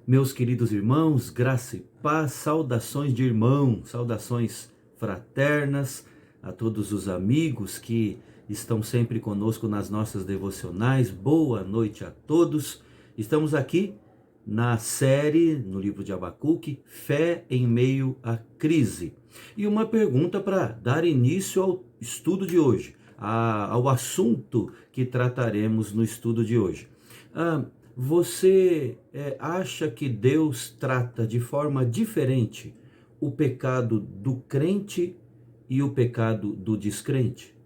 Meus queridos irmãos, graça e paz, saudações de irmão, saudações fraternas a todos os amigos que estão sempre conosco nas nossas devocionais. Boa noite a todos. Estamos aqui na série, no livro de Abacuque, Fé em Meio à Crise. E uma pergunta para dar início ao estudo de hoje, ao assunto que trataremos no estudo de hoje. Você acha que Deus trata de forma diferente o pecado do crente e o pecado do descrente?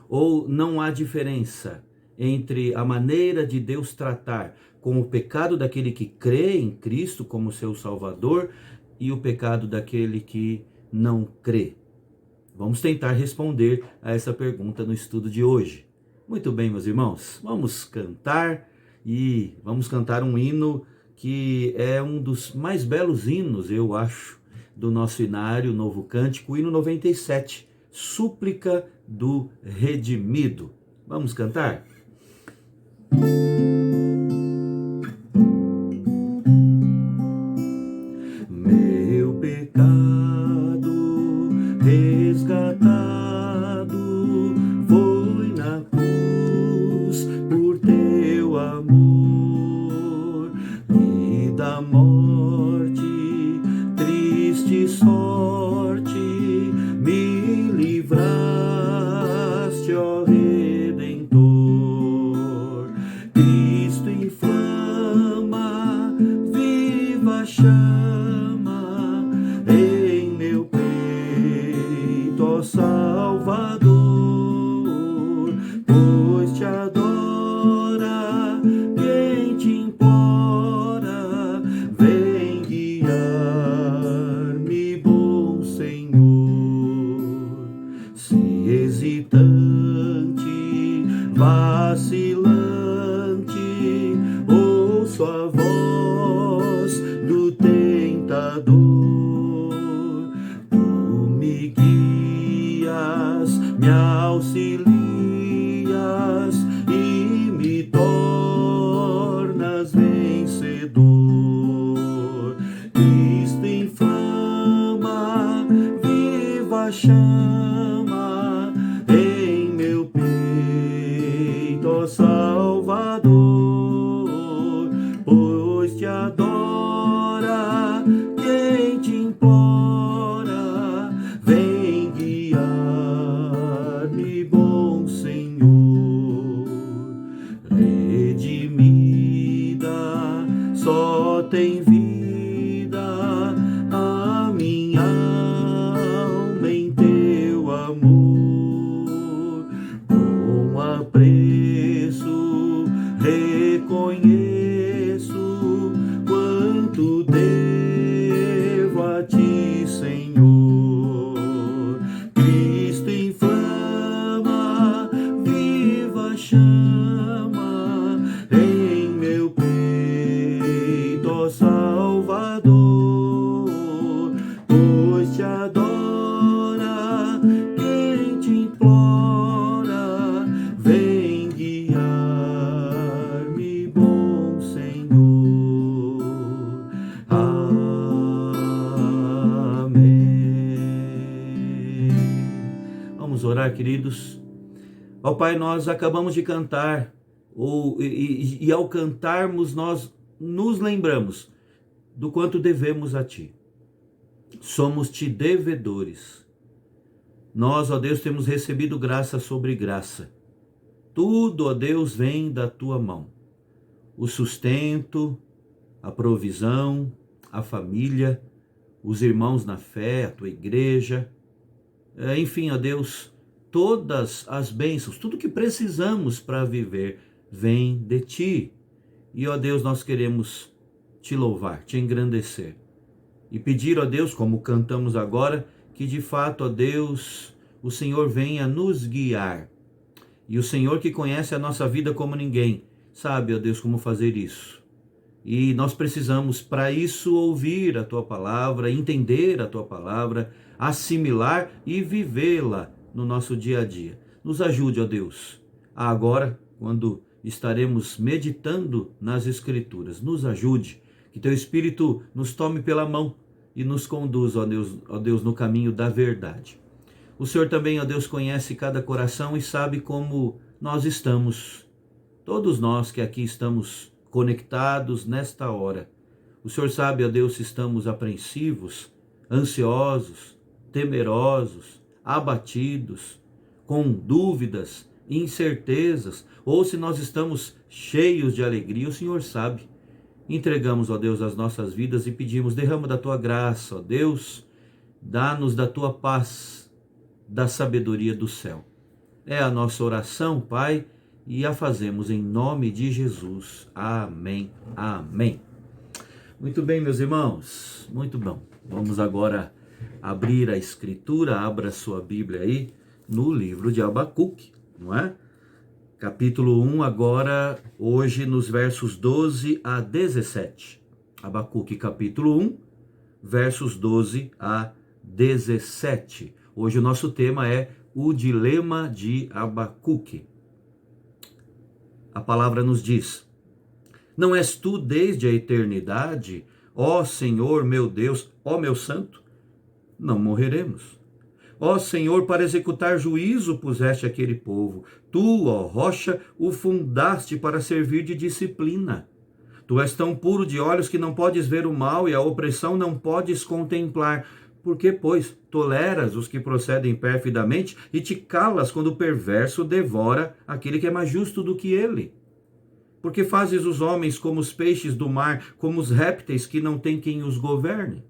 Ou não há diferença entre a maneira de Deus tratar com o pecado daquele que crê em Cristo como seu Salvador e o pecado daquele que não crê? Vamos tentar responder a essa pergunta no estudo de hoje. Muito bem, meus irmãos, vamos cantar. E vamos cantar um hino que é um dos mais belos hinos, eu acho, do nosso inário Novo Cântico, o hino 97, Súplica do Redimido. Vamos cantar? Meu pecado resgatado foi na cruz por teu amor, e da morte, triste sorte, me livraste, ó Redentor. Cristo inflama, viva chama em meu peito, ó Salvador, pois te adora quem te implora, vem guiar-me, bom Senhor. Se hesitante, vacilante, ouço a voz do tentador, tu me guias, me auxilias e me tornas vencedor. Cristo inflama, viva chama em meu peito, ó Salvador, pois te adora quem te implora, vem guiar-me, bom Senhor. Redimida, só tem vida a minha alma em teu amor. Com apreço reconheço quanto devo a ti, Senhor. Cristo inflama, viva chama em meu peito, ó Salvador, pois te adora quem te implora, vem guiar-me, bom Senhor. Amém. Vamos orar, queridos. Ó Pai, nós acabamos de cantar, e ao cantarmos nós nos lembramos do quanto devemos a Ti. Somos-te devedores. Nós, ó Deus, temos recebido graça sobre graça. Tudo, ó Deus, vem da Tua mão. O sustento, a provisão, a família, os irmãos na fé, a Tua igreja. Enfim, ó Deus, todas as bênçãos, tudo que precisamos para viver, vem de Ti. E, ó Deus, nós queremos Te louvar, Te engrandecer. E pedir, ó Deus, como cantamos agora, que de fato, ó Deus, o Senhor venha nos guiar. E o Senhor que conhece a nossa vida como ninguém, sabe, ó Deus, como fazer isso. E nós precisamos, para isso, ouvir a Tua palavra, entender a Tua palavra, assimilar e vivê-la no nosso dia a dia. Nos ajude, ó Deus, agora, quando estaremos meditando nas Escrituras, nos ajude Que teu Espírito nos tome pela mão e nos conduza, ó Deus, no caminho da verdade. O Senhor também, ó Deus, conhece cada coração e sabe como nós estamos. Todos nós que aqui estamos conectados nesta hora. O Senhor sabe, ó Deus, se estamos apreensivos, ansiosos, temerosos, abatidos, com dúvidas, incertezas, ou se nós estamos cheios de alegria, o Senhor sabe. Entregamos, ó Deus, as nossas vidas e pedimos, derrama da tua graça, ó Deus, dá-nos da tua paz, da sabedoria do céu. É a nossa oração, Pai, e a fazemos em nome de Jesus. Amém, amém. Muito bem, meus irmãos, muito bom. Vamos agora abrir a Escritura, abra sua Bíblia aí, no livro de Abacuque, não é? Capítulo 1 agora, hoje nos versos 12 a 17. Abacuque capítulo 1, versos 12 a 17. Hoje o nosso tema é o dilema de Abacuque. A palavra nos diz: não és tu desde a eternidade, ó Senhor meu Deus, ó meu santo? Não morreremos. Ó Senhor, para executar juízo puseste aquele povo. Tu, ó rocha, o fundaste para servir de disciplina. Tu és tão puro de olhos que não podes ver o mal e a opressão não podes contemplar. Por que, pois, toleras os que procedem perfidamente e te calas quando o perverso devora aquele que é mais justo do que ele? Porque fazes os homens como os peixes do mar, como os répteis que não tem quem os governe?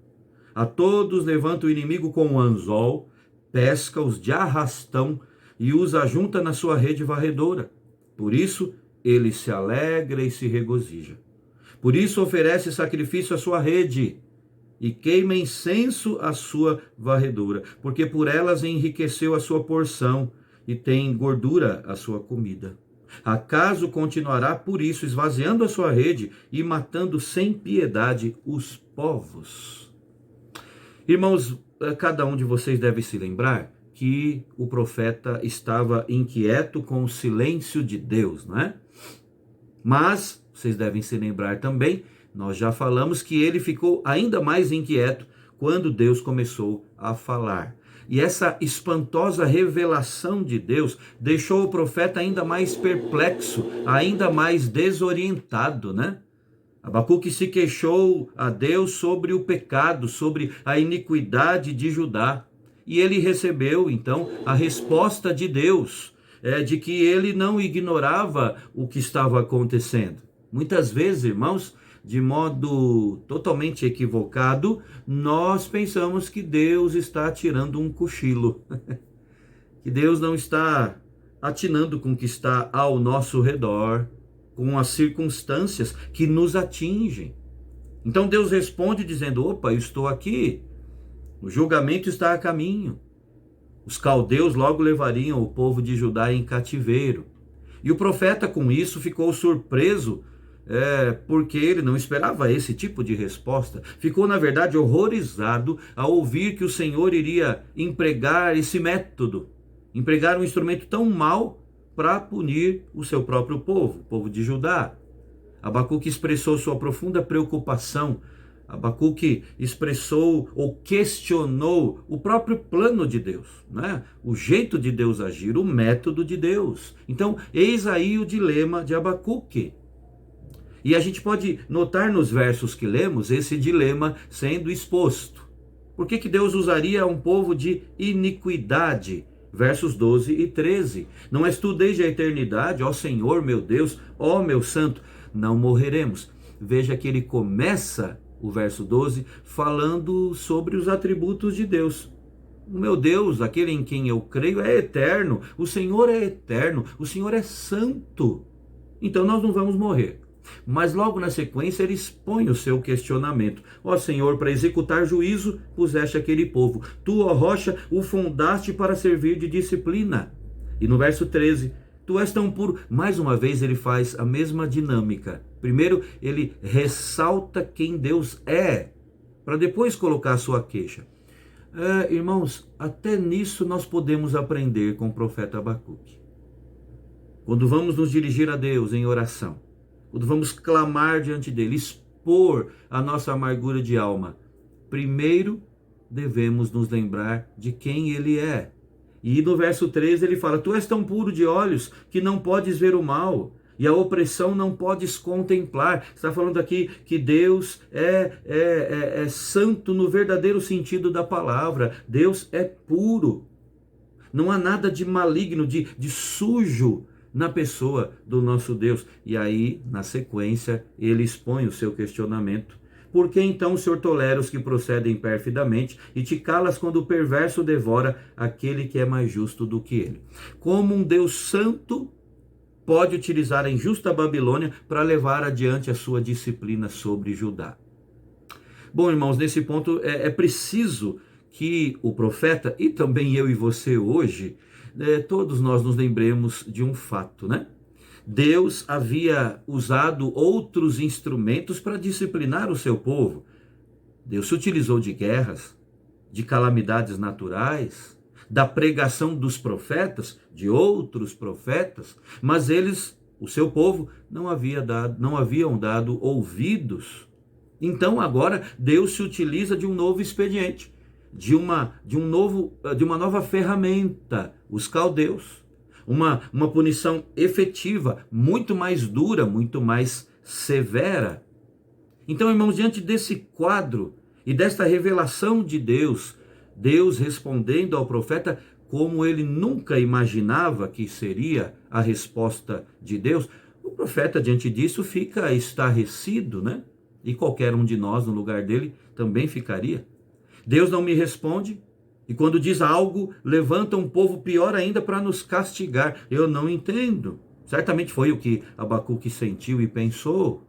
A todos levanta o inimigo com o anzol, pesca-os de arrastão e os ajunta na sua rede varredora. Por isso ele se alegra e se regozija. Por isso oferece sacrifício à sua rede e queima incenso à sua varredura, porque por elas enriqueceu a sua porção e tem gordura a sua comida. Acaso continuará por isso esvaziando a sua rede e matando sem piedade os povos? Irmãos, cada um de vocês deve se lembrar que o profeta estava inquieto com o silêncio de Deus, não é? Mas vocês devem se lembrar também, nós já falamos que ele ficou ainda mais inquieto quando Deus começou a falar. E essa espantosa revelação de Deus deixou o profeta ainda mais perplexo, ainda mais desorientado, né? Abacuque se queixou a Deus sobre o pecado, sobre a iniquidade de Judá. E ele recebeu, então, a resposta de Deus, de que ele não ignorava o que estava acontecendo. Muitas vezes, irmãos, de modo totalmente equivocado, nós pensamos que Deus está tirando um cochilo, que Deus não está atinando com o que está ao nosso redor, com as circunstâncias que nos atingem. Então Deus responde dizendo: opa, eu estou aqui, o julgamento está a caminho. Os caldeus logo levariam o povo de Judá em cativeiro. E o profeta com isso ficou surpreso, porque ele não esperava esse tipo de resposta. Ficou, na verdade, horrorizado ao ouvir que o Senhor iria empregar esse método, empregar um instrumento tão mau para punir o seu próprio povo, o povo de Judá. Abacuque expressou sua profunda preocupação. Abacuque expressou ou questionou o próprio plano de Deus, né? O jeito de Deus agir, o método de Deus. Então, eis aí o dilema de Abacuque. E a gente pode notar nos versos que lemos esse dilema sendo exposto. Por que Deus usaria um povo de iniquidade? Versos 12 e 13. Não és tu desde a eternidade, ó Senhor meu Deus, ó meu santo, não morreremos. Veja que ele começa o verso 12 falando sobre os atributos de Deus. O meu Deus, aquele em quem eu creio, é eterno. O Senhor é eterno, o Senhor é santo. Então nós não vamos morrer. Mas logo na sequência ele expõe o seu questionamento. Ó Senhor, para executar juízo puseste aquele povo. Tu, ó rocha, o fundaste para servir de disciplina. E no verso 13, tu és tão puro. Mais uma vez ele faz a mesma dinâmica. Primeiro ele ressalta quem Deus é, para depois colocar a sua queixa. Irmãos, até nisso nós podemos aprender com o profeta Abacuque. Quando vamos nos dirigir a Deus em oração, quando vamos clamar diante dele, expor a nossa amargura de alma, primeiro devemos nos lembrar de quem ele é. E no verso 13 ele fala: tu és tão puro de olhos que não podes ver o mal, e a opressão não podes contemplar. Está falando aqui que Deus é santo no verdadeiro sentido da palavra. Deus é puro. Não há nada de maligno, de sujo na pessoa do nosso Deus. E aí, na sequência, ele expõe o seu questionamento. Por que então o Senhor tolera os que procedem perfidamente e te calas quando o perverso devora aquele que é mais justo do que ele? Como um Deus santo pode utilizar a injusta Babilônia para levar adiante a sua disciplina sobre Judá? Bom, irmãos, nesse ponto é preciso que o profeta, e também eu e você hoje, todos nós nos lembremos de um fato, né? Deus havia usado outros instrumentos para disciplinar o seu povo. Deus se utilizou de guerras, de calamidades naturais, da pregação dos profetas, de outros profetas, mas eles, o seu povo, não haviam dado ouvidos. Então agora Deus se utiliza de um novo expediente, de uma nova ferramenta, os caldeus. Uma punição efetiva, muito mais dura, muito mais severa. Então, irmãos, diante desse quadro e desta revelação de Deus, Deus respondendo ao profeta como ele nunca imaginava que seria a resposta de Deus, o profeta, diante disso, fica estarrecido, né? E qualquer um de nós, no lugar dele, também ficaria. Deus não me responde, e quando diz algo, levanta um povo pior ainda para nos castigar. Eu não entendo. Certamente foi o que Abacuque sentiu e pensou.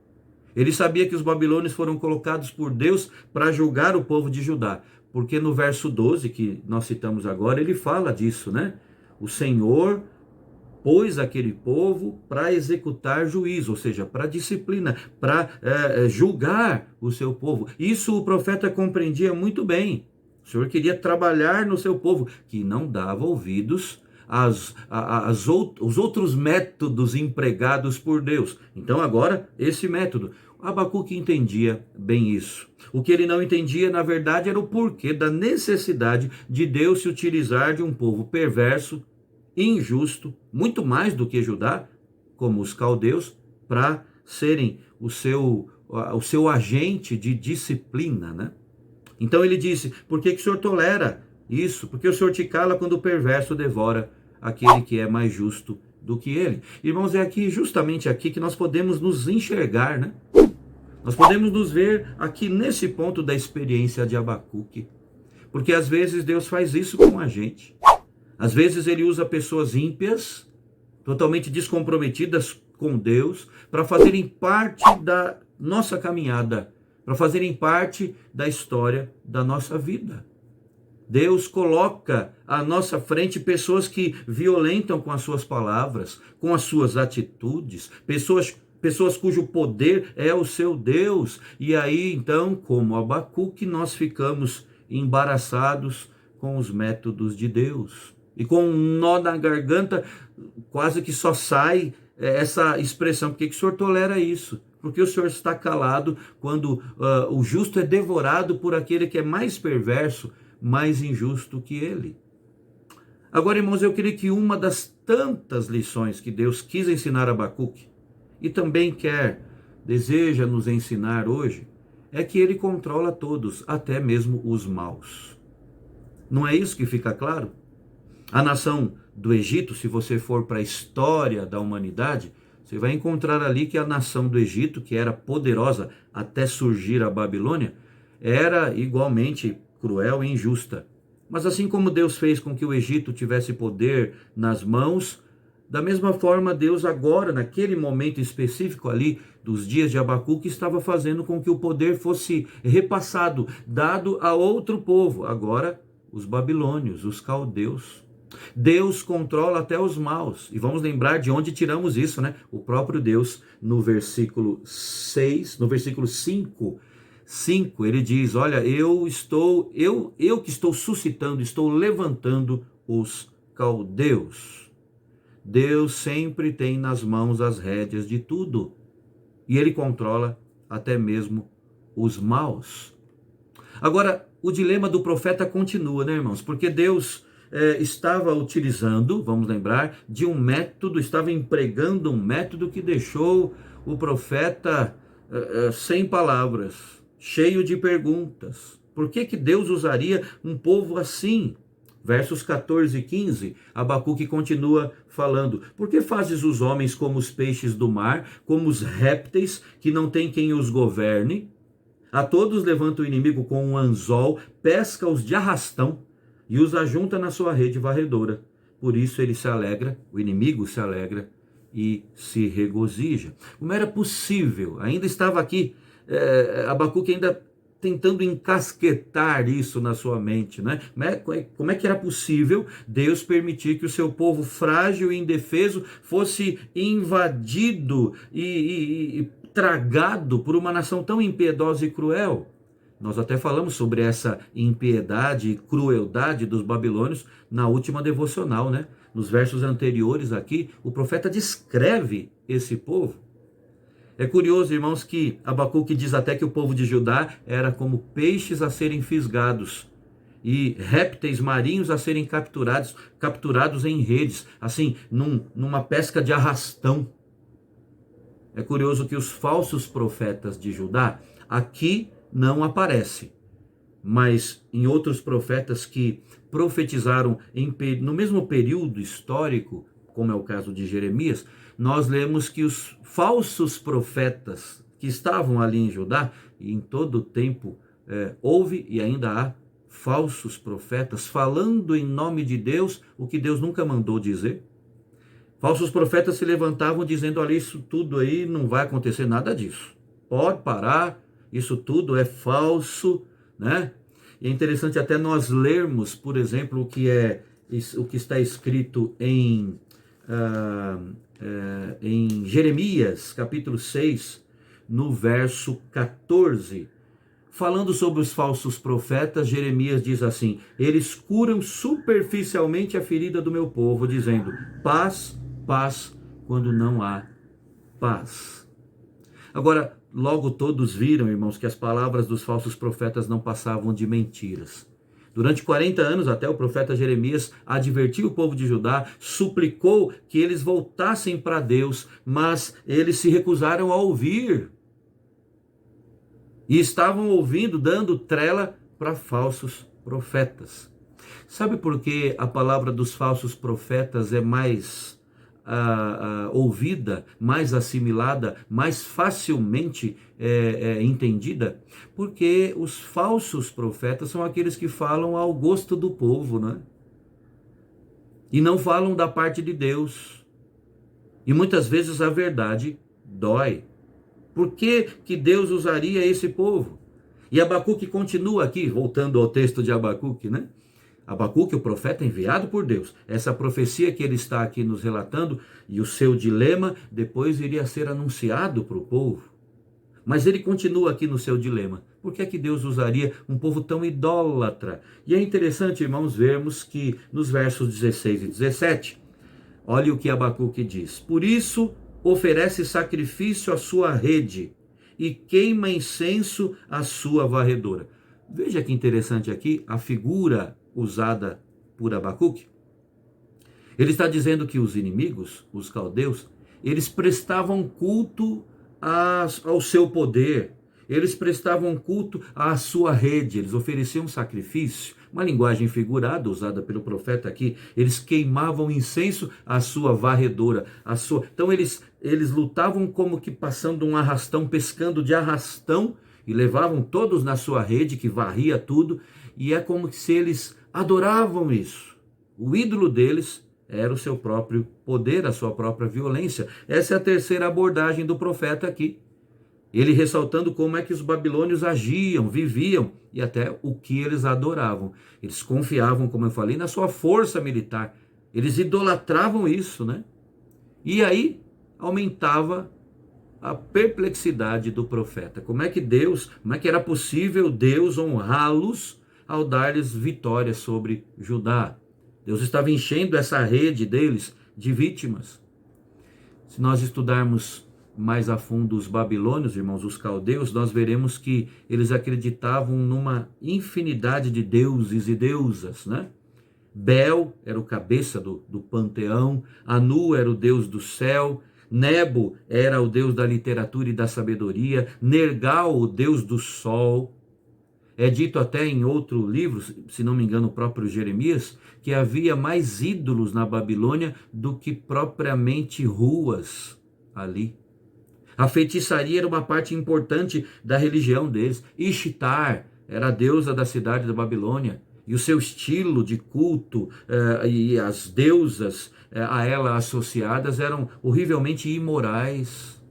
Ele sabia que os babilônios foram colocados por Deus para julgar o povo de Judá. Porque no verso 12, que nós citamos agora, ele fala disso, né? O Senhor pôs aquele povo para executar juízo, ou seja, para disciplina, para julgar o seu povo. Isso o profeta compreendia muito bem. O Senhor queria trabalhar no seu povo, que não dava ouvidos aos outros métodos empregados por Deus. Então agora, esse método. Abacuque entendia bem isso. O que ele não entendia, na verdade, era o porquê da necessidade de Deus se utilizar de um povo perverso, injusto, muito mais do que Judá, como os caldeus, para serem o seu agente de disciplina, né? Então ele disse: por que o Senhor tolera isso? Porque o Senhor te cala quando o perverso devora aquele que é mais justo do que ele. Irmãos, é aqui, justamente aqui, que nós podemos nos enxergar, né? Nós podemos nos ver aqui nesse ponto da experiência de Abacuque. Porque às vezes Deus faz isso com a gente. Às vezes ele usa pessoas ímpias, totalmente descomprometidas com Deus, para fazerem parte da nossa caminhada, para fazerem parte da história da nossa vida. Deus coloca à nossa frente pessoas que violentam com as suas palavras, com as suas atitudes, pessoas cujo poder é o seu Deus. E aí, então, como Abacuque, nós ficamos embaraçados com os métodos de Deus. E com um nó na garganta, quase que só sai essa expressão: por que o Senhor tolera isso? Porque o Senhor está calado quando o justo é devorado por aquele que é mais perverso, mais injusto que ele. Agora, irmãos, eu creio que uma das tantas lições que Deus quis ensinar a Abacuque, e também deseja nos ensinar hoje, é que ele controla todos, até mesmo os maus. Não é isso que fica claro? A nação do Egito, se você for para a história da humanidade, você vai encontrar ali que a nação do Egito, que era poderosa até surgir a Babilônia, era igualmente cruel e injusta. Mas assim como Deus fez com que o Egito tivesse poder nas mãos, da mesma forma Deus agora, naquele momento específico ali dos dias de Abacuque, estava fazendo com que o poder fosse repassado, dado a outro povo, agora os babilônios, os caldeus. Deus controla até os maus. E vamos lembrar de onde tiramos isso, né? O próprio Deus, no versículo 6, no versículo 5, ele diz: olha, eu que estou suscitando, estou levantando os caldeus. Deus sempre tem nas mãos as rédeas de tudo. E ele controla até mesmo os maus. Agora, o dilema do profeta continua, né, irmãos? Porque Deus estava utilizando, vamos lembrar, de um método, estava empregando um método que deixou o profeta sem palavras, cheio de perguntas. Por que que Deus usaria um povo assim? Versos 14 e 15, Abacuque continua falando: por que fazes os homens como os peixes do mar, como os répteis, que não tem quem os governe? A todos levanta o inimigo com um anzol, pesca-os de arrastão e os ajunta na sua rede varredora. Por isso ele se alegra, o inimigo se alegra e se regozija. Como era possível? Ainda estava aqui, Abacuque ainda tentando encasquetar isso na sua mente, né? Como é que era possível Deus permitir que o seu povo frágil e indefeso fosse invadido e tragado por uma nação tão impiedosa e cruel? Nós até falamos sobre essa impiedade e crueldade dos babilônios na última devocional, né? Nos versos anteriores aqui, o profeta descreve esse povo. É curioso, irmãos, que Abacuque diz até que o povo de Judá era como peixes a serem fisgados e répteis marinhos a serem capturados em redes, assim, numa pesca de arrastão. É curioso que os falsos profetas de Judá aqui não aparecem, mas em outros profetas que profetizaram no mesmo período histórico, como é o caso de Jeremias, nós lemos que os falsos profetas que estavam ali em Judá, e em todo o tempo houve e ainda há falsos profetas falando em nome de Deus o que Deus nunca mandou dizer. Falsos profetas se levantavam dizendo: olha, isso tudo aí não vai acontecer nada disso. Pode parar, isso tudo é falso, né? E é interessante até nós lermos, por exemplo, o que está escrito em Jeremias, capítulo 6, no verso 14. Falando sobre os falsos profetas, Jeremias diz assim: eles curam superficialmente a ferida do meu povo, dizendo: paz, paz, quando não há paz. Agora, logo todos viram, irmãos, que as palavras dos falsos profetas não passavam de mentiras. Durante 40 anos, até o profeta Jeremias advertiu o povo de Judá, suplicou que eles voltassem para Deus, mas eles se recusaram a ouvir. E estavam ouvindo, dando trela para falsos profetas. Sabe por que a palavra dos falsos profetas é mais ouvida, mais assimilada, mais facilmente entendida? Porque os falsos profetas são aqueles que falam ao gosto do povo, né? E não falam da parte de Deus. E muitas vezes a verdade dói. Por que que Deus usaria esse povo? E Abacuque continua aqui, voltando ao texto de Abacuque, né? Abacuque, o profeta enviado por Deus. Essa profecia que ele está aqui nos relatando e o seu dilema depois iria ser anunciado para o povo. Mas ele continua aqui no seu dilema. Por que é que Deus usaria um povo tão idólatra? E é interessante, irmãos, vermos que nos versos 16 e 17, olha o que Abacuque diz: por isso oferece sacrifício à sua rede e queima incenso à sua varredora. Veja que interessante aqui a figura usada por Abacuque. Ele está dizendo que os inimigos, os caldeus, eles prestavam culto ao seu poder, eles prestavam culto à sua rede, eles ofereciam sacrifício, uma linguagem figurada usada pelo profeta aqui. Eles queimavam incenso à sua varredora, então eles lutavam como que passando um arrastão, pescando de arrastão, e levavam todos na sua rede que varria tudo, e é como se eles adoravam isso. O ídolo deles era o seu próprio poder, a sua própria violência. Essa é a terceira abordagem do profeta aqui. Ele ressaltando como é que os babilônios agiam, viviam e até o que eles adoravam. Eles confiavam, como eu falei, na sua força militar. Eles idolatravam isso, né? E aí aumentava a perplexidade do profeta. Como é que era possível Deus honrá-los ao dar-lhes vitória sobre Judá? Deus estava enchendo essa rede deles de vítimas. Se nós estudarmos mais a fundo os babilônios, irmãos, os caldeus, nós veremos que eles acreditavam numa infinidade de deuses e deusas, né? Bel era o cabeça do panteão, Anu era o deus do céu, Nebo era o deus da literatura e da sabedoria, Nergal, o deus do sol. É dito até em outro livro, se não me engano, o próprio Jeremias, que havia mais ídolos na Babilônia do que propriamente ruas ali. A feitiçaria era uma parte importante da religião deles. Ishtar era a deusa da cidade da Babilônia. E o seu estilo de culto e as deusas a ela associadas eram horrivelmente imorais.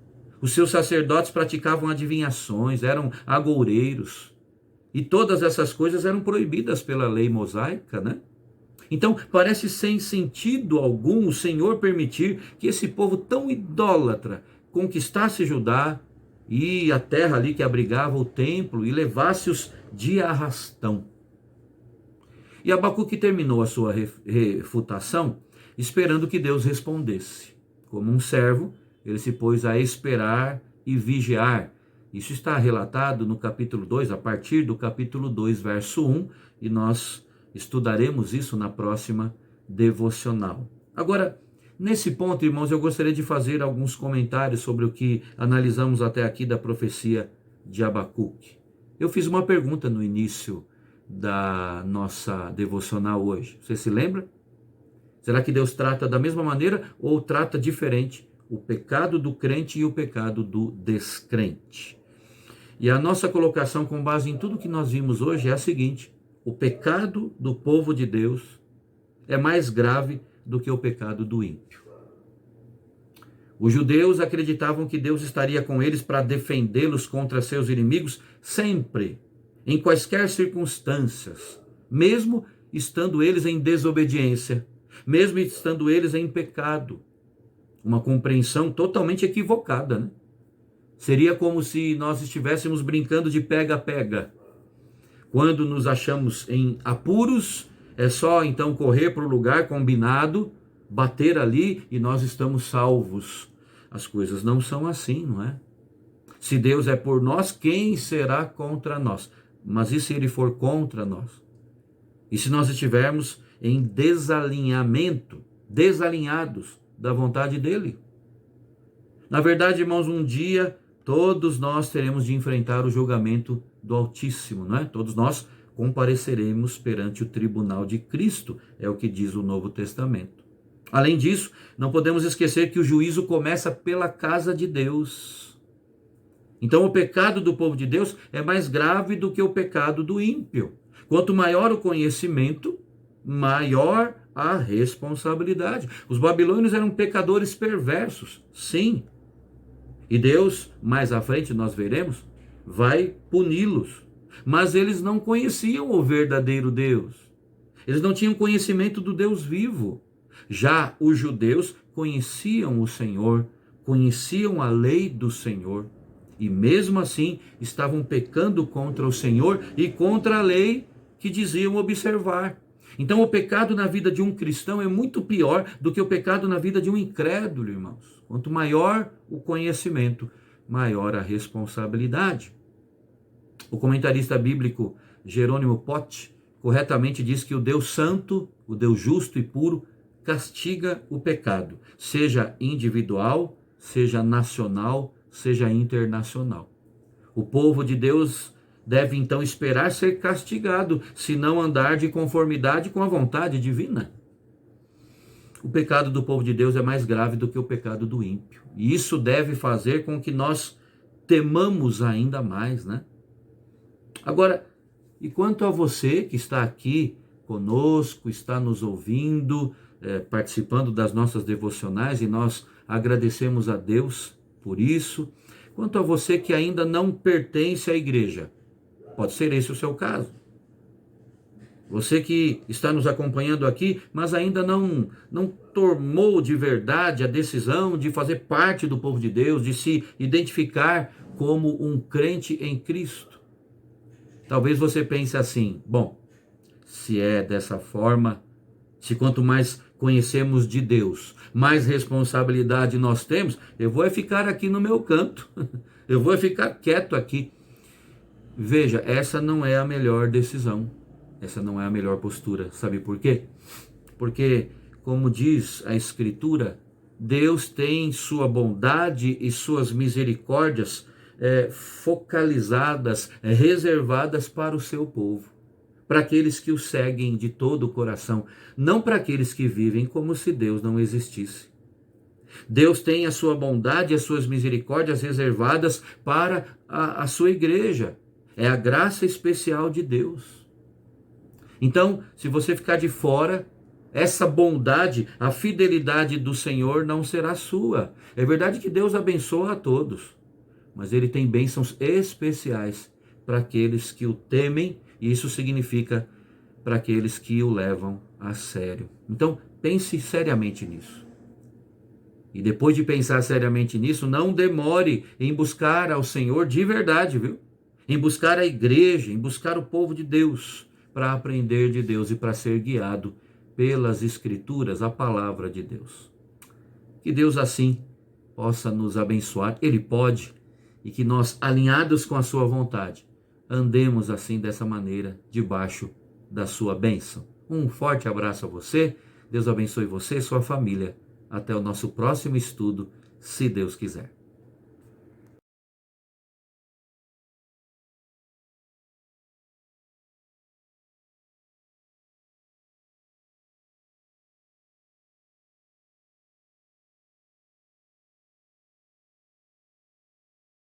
Os seus sacerdotes praticavam adivinhações, eram agoureiros. E todas essas coisas eram proibidas pela lei mosaica, né? Então, parece sem sentido algum o Senhor permitir que esse povo tão idólatra conquistasse Judá e a terra ali que abrigava o templo e levasse-os de arrastão. E Abacuque terminou a sua refutação esperando que Deus respondesse. Como um servo, ele se pôs a esperar e vigiar. Isso está relatado no capítulo 2, a partir do capítulo 2, verso 1, e nós estudaremos isso na próxima devocional. Agora, nesse ponto, irmãos, eu gostaria de fazer alguns comentários sobre o que analisamos até aqui da profecia de Abacuque. Eu fiz uma pergunta no início da nossa devocional hoje. Você se lembra? Será que Deus trata da mesma maneira ou trata diferente o pecado do crente e o pecado do descrente? E a nossa colocação com base em tudo que nós vimos hoje é a seguinte: o pecado do povo de Deus é mais grave do que o pecado do ímpio. Os judeus acreditavam que Deus estaria com eles para defendê-los contra seus inimigos sempre, em quaisquer circunstâncias, mesmo estando eles em desobediência, mesmo estando eles em pecado. Uma compreensão totalmente equivocada, né? Seria como se nós estivéssemos brincando de pega-pega. Quando nos achamos em apuros, é só então correr para o lugar combinado, bater ali e nós estamos salvos. As coisas não são assim, não é? Se Deus é por nós, quem será contra nós? Mas e se Ele for contra nós? E se nós estivermos em desalinhamento, desalinhados da vontade dEle? Na verdade, irmãos, um dia todos nós teremos de enfrentar o julgamento do Altíssimo, não é? Todos nós compareceremos perante o tribunal de Cristo, é o que diz o Novo Testamento. Além disso, não podemos esquecer que o juízo começa pela casa de Deus. Então, o pecado do povo de Deus é mais grave do que o pecado do ímpio. Quanto maior o conhecimento, maior a responsabilidade. Os babilônios eram pecadores perversos, sim. E Deus, mais à frente nós veremos, vai puni-los. Mas eles não conheciam o verdadeiro Deus. Eles não tinham conhecimento do Deus vivo. Já os judeus conheciam o Senhor, conheciam a lei do Senhor. E mesmo assim estavam pecando contra o Senhor e contra a lei que diziam observar. Então o pecado na vida de um cristão é muito pior do que o pecado na vida de um incrédulo, irmãos. Quanto maior o conhecimento, maior a responsabilidade. O comentarista bíblico Jerônimo Pote corretamente diz que o Deus santo, o Deus justo e puro, castiga o pecado, seja individual, seja nacional, seja internacional. O povo de Deus deve então esperar ser castigado, se não andar de conformidade com a vontade divina. O pecado do povo de Deus é mais grave do que o pecado do ímpio. E isso deve fazer com que nós temamos ainda mais, né? Agora, e quanto a você que está aqui conosco, está nos ouvindo, participando das nossas devocionais, e nós agradecemos a Deus por isso. Quanto a você que ainda não pertence à igreja, pode ser esse o seu caso. Você que está nos acompanhando aqui, mas ainda não tomou de verdade a decisão de fazer parte do povo de Deus, de se identificar como um crente em Cristo. Talvez você pense assim: bom, se é dessa forma, se quanto mais conhecemos de Deus, mais responsabilidade nós temos, eu vou ficar aqui no meu canto, eu vou ficar quieto aqui. Veja, essa não é a melhor decisão, essa não é a melhor postura, sabe por quê? Porque, como diz a Escritura, Deus tem sua bondade e suas misericórdias focalizadas, reservadas para o seu povo, para aqueles que o seguem de todo o coração, não para aqueles que vivem como se Deus não existisse. Deus tem a sua bondade e as suas misericórdias reservadas para a sua igreja. É a graça especial de Deus. Então, se você ficar de fora, essa bondade, a fidelidade do Senhor não será sua. É verdade que Deus abençoa a todos, mas Ele tem bênçãos especiais para aqueles que o temem, e isso significa para aqueles que o levam a sério. Então, pense seriamente nisso. E depois de pensar seriamente nisso, não demore em buscar ao Senhor de verdade, viu? Em buscar a igreja, em buscar o povo de Deus, para aprender de Deus e para ser guiado pelas Escrituras, a palavra de Deus. Que Deus assim possa nos abençoar, Ele pode, e que nós, alinhados com a sua vontade, andemos assim dessa maneira, debaixo da sua bênção. Um forte abraço a você, Deus abençoe você e sua família. Até o nosso próximo estudo, se Deus quiser.